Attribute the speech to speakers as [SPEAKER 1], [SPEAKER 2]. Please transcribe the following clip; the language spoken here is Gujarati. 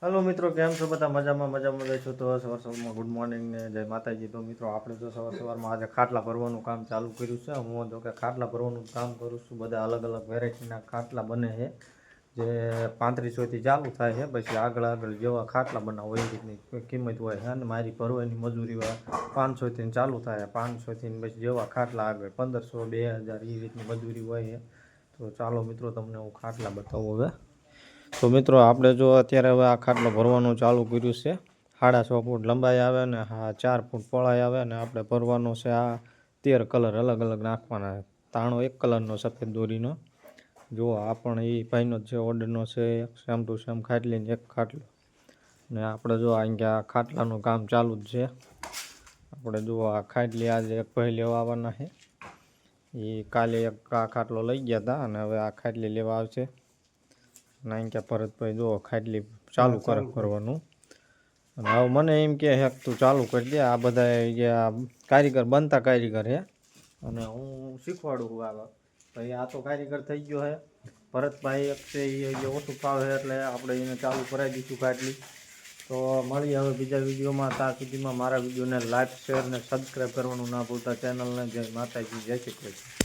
[SPEAKER 1] हेलो मित्रों, केम छो बधा? मजामां रहेशो। तो सवार सवाરમાં गुड मॉर्निंग ने जय माताजी। तो मित्रों, આપણે તો સવારમાં આજે ખાટલા ભરવાનું કામ ચાલુ કર્યું છે। હું જો કે ખાટલા ભરવાનું કામ કરું છું। બધા અલગ અલગ વેરાયટીના ખાટલા બને છે, જે 3500 થી ચાલુ થાય છે। પછી આગળ જેવા ખાટલા બનાવો એ રીતની કિંમત હોય છે, અને મારી ભરવાની મજૂરી 500 થી ચાલુ થાય। 500 થી પછી જેવા ખાટલા આગળ 1500 2000 એ રીતની મજૂરી હોય છે। તો ચાલો મિત્રો, તમને હું ખાટલા બતાવું હવે। તો મિત્રો, આપણે જો અત્યારે હવે આ ખાટલો ભરવાનું ચાલુ કર્યું છે। 6.5 ફૂટ લંબાઈ આવે ને 4 ફૂટ પહોળાઈ આવે ને આપણે ભરવાનો છે આ 13 કલર અલગ અલગ નાખવાના છે। તાણો એક કલરનો સફેદ દોરીનો, જો આ પણ એ ભાઈનો છે, ઓર્ડરનો છે। સેમ ટુ સેમ ખાટલીને એક ખાટલો ને આપણે જો અહીંયા ખાટલાનું કામ ચાલુ જ છે। આપણે જો આ ખાટલી આજે એક ભાઈ લેવા આવવાના છે। એ કાલે એક આ ખાટલો લઈ ગયા હતા અને હવે આ ખાટલી લેવા આવશે। નાઈ કે ભરતભાઈ જો ખાટલી ચાલુ કરે કરવાનું, અને હવે મને એમ કે હેક તું ચાલુ કરી દે। આ બધા જે કારીગર બનતા કારીગર છે, અને હું શીખવાડું છું આગળ। ભાઈ આ તો કારીગર થઈ ગયો છે ભરતભાઈ, એક છે એ જે ઓછું ફાવે એટલે આપણે એને ચાલુ કરાવી દઈશું ખાટલી। તો મળીએ હવે બીજા વિડીયોમાં। ત્યાં સુધીમાં મારા વિડીયોને લાઈક શેર ને સબસ્ક્રાઈબ કરવાનું ના ભૂલતા, ચેનલને જય માતાજી, જય શ્રી કૃષ્ણ।